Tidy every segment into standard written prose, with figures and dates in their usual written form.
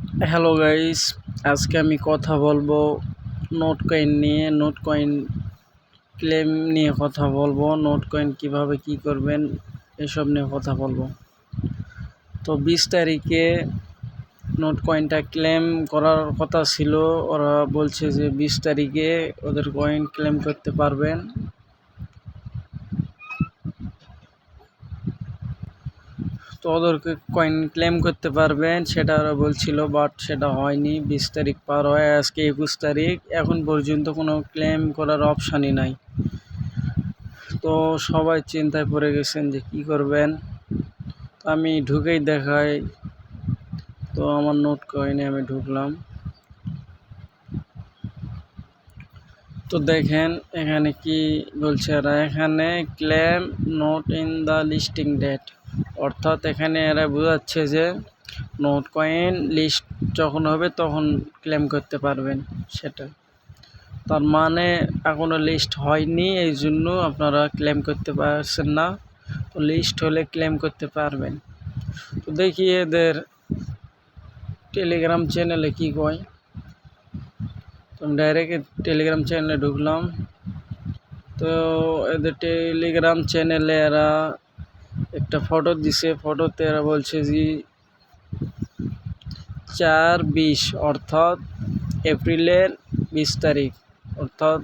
Hello guys, আজকে আমি কথা বলবো নোট কয়েন নিয়ে। নোট কয়েন ক্লেম নিয়ে কথা বলবো। নোট কয়েন কীভাবে কী করবেন এসব নিয়ে কথা বলবো। তো 20 তারিখে নোট কয়েনটা ক্লেম করার কথা ছিল। ওরা বলছে যে 20 তারিখে ওদের কয়েন ক্লেম করতে পারবেন। তো ওদেরকে কয়েন ক্লেম করতে পারবেন সেটা ওরা বলছিল, বাট সেটা হয়নি। 20 তারিখ পার হয়, আজকে 21 তারিখ, এখন পর্যন্ত কোনো ক্লেম করার অপশানই নাই। তো সবাই চিন্তায় পড়ে গেছেন যে কি করবেন। তো আমি ঢুকেই দেখাই। তো আমার নোট কয়েনে আমি ঢুকলাম। তো দেখেন এখানে কি বলছে এরা, এখানে claim note in the listing date, অর্থাৎ এখানে এরা বোঝাচ্ছে যে নোট কয়েন লিস্ট যখন হবে তখন ক্লেম করতে পারবেন। সেটা তার মানে এখনও লিস্ট হয়নি, এই জন্য আপনারা ক্লেম করতে পারছেন না। তো লিস্ট হলে ক্লেম করতে পারবেন। তো দেখি এদের টেলিগ্রাম চ্যানেলে কি কয়। তো আমি ডাইরেক্ট টেলিগ্রাম চ্যানেলে ঢুকলাম। তো এদের টেলিগ্রাম চ্যানেলে এরা একটা ফটো দিছে। ফটোতে এরা বলছে যে 4/20 অর্থাৎ এপ্রিলের 20 তারিখ, অর্থাৎ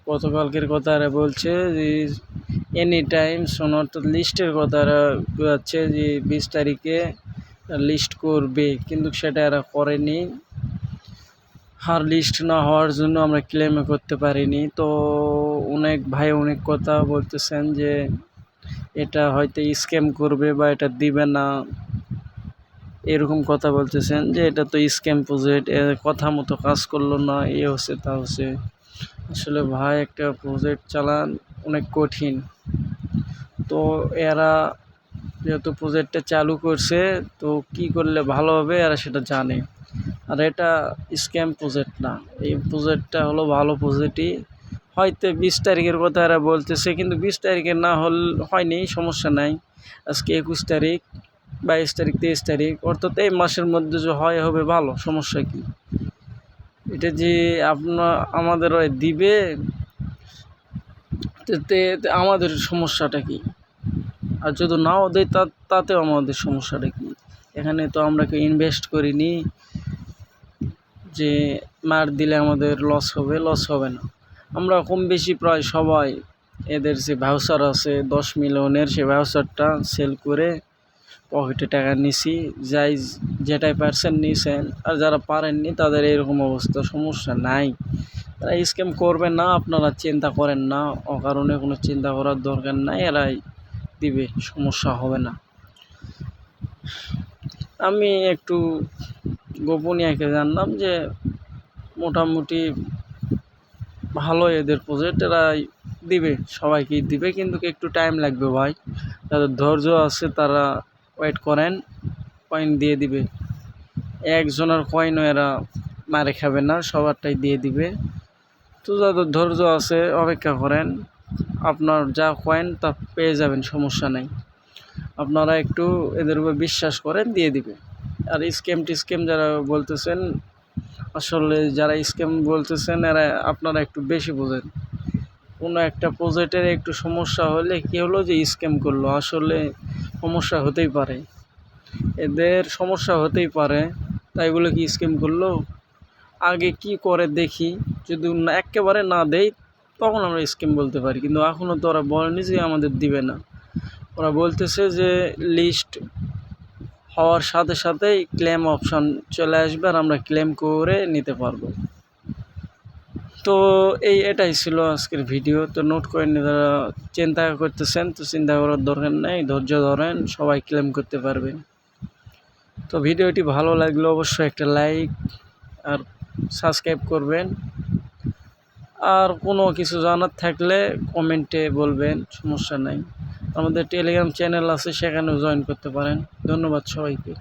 গতকালকের কথা এরা বলছে যে এনি টাইম শোন, অর্থাৎ লিস্টের কথা এরা বোঝাচ্ছে যে 20 তারিখে লিস্ট করবে, কিন্তু সেটা এরা করেনি। আর লিস্ট না হওয়ার জন্য আমরা ক্লেমও করতে পারিনি। তো অনেক ভাই অনেক কথা বলতেছেন যে এটা হয়তো স্ক্যাম করবে বা এটা দিবে না, এরকম কথা বলতেছেন যে এটা তো স্ক্যাম প্রজেক্ট, কথা মতো কাজ করলো না, এ হচ্ছে তা হচ্ছে। আসলে ভাই একটা প্রজেক্ট চালান অনেক কঠিন। তো এরা যেহেতু প্রজেক্টটা চালু করছে, তো কি করলে ভালো হবে এরা সেটা জানে। আর এটা স্ক্যাম প্রজেক্ট না, এই প্রজেক্টটা হলো ভালো প্রজেক্টই। হয়তো 20 তারিখের কথা এরা বলতেছে, কিন্তু 20 তারিখে না হয়নি, সমস্যা নাই। আজকে 21 তারিখ, 22 তারিখ, 23 তারিখ, অর্থাৎ এই মাসের মধ্যে যে হবে ভালো, সমস্যা কি। এটা যে আমাদের দিবে, আমাদের সমস্যাটা কি? আর যদি নাও দেয় তাতেও আমাদের সমস্যাটা কি? এখানে তো আমরা কেউ ইনভেস্ট করিনি যে মার দিলে আমাদের লস হবে না। আমরা কম বেশি প্রায় সবাই এদের যে ভাউচার আছে 10 মিলিয়নের, সে ভাউচারটা সেল করে পকেটে টাকা নিছি। যাই যেটাই পারছেন নিছেন, আর যারা পারেননি তাদের এরকম অবস্থা, সমস্যা নাই। তারা স্ক্যাম করবে না, আপনারা চিন্তা করেন না, অকারণে কোনো চিন্তা করার দরকার নাই, এরাই দিবে, সমস্যা হবে না। আমি একটু গোপনীয়কে জানলাম যে মোটামুটি ভালো এদের প্রজেক্ট, এরা দিবে, সবাইকেই দিবে, কিন্তু একটু টাইম লাগবে ভাই। যাদের ধৈর্য আছে তারা ওয়েট করেন, কয়েন দিয়ে দিবে। একজনের কয়েনও এরা মারে খাবে না, সবারটাই দিয়ে দিবে। তো যাদের ধৈর্য আছে অপেক্ষা করেন, আপনার যা কয়েন তা পেয়ে যাবেন, সমস্যা নেই। আপনারা একটু এদের উপর বিশ্বাস করেন, দিয়ে দিবে। আর স্ক্যাম যারা বলতেছেন, আসলে যারা স্ক্যাম বলতেছেন এরা আপনারা একটু বেশি বোঝেন। কোনো একটা প্রজেক্টের একটু সমস্যা হলে কী হলো যে স্ক্যাম করলো, আসলে সমস্যা হতেই পারে, এদের সমস্যা হতেই পারে, তাই বলে কি স্ক্যাম করলো? আগে কি করে দেখি, যদি একেবারে না দেয় তখন আমরা স্ক্যাম বলতে পারি, কিন্তু এখনও তো ওরা বলেনি যে আমাদের দিবে না। ওরা বলতেছে যে লিস্ট হওয়ার সাথে সাথেই ক্লেম অপশান চলে আসবে, আর আমরা ক্লেম করে নিতে পারবো। তো এটাই ছিল আজকের ভিডিও। তো নোট কয়েন যারা চিন্তা করতেছেন, তো চিন্তা করার দরকার নেই, ধৈর্য ধরেন, সবাই ক্লেম করতে পারবেন। তো ভিডিওটি ভালো লাগলে অবশ্যই একটা লাইক আর সাবস্ক্রাইব করবেন। আর কোনো কিছু জানার থাকলে কমেন্টে বলবেন, সমস্যা নাই। আমাদের টেলিগ্রাম চ্যানেল আছে, সেখানেও জয়েন করতে পারেন। ধন্যবাদ সবাইকে।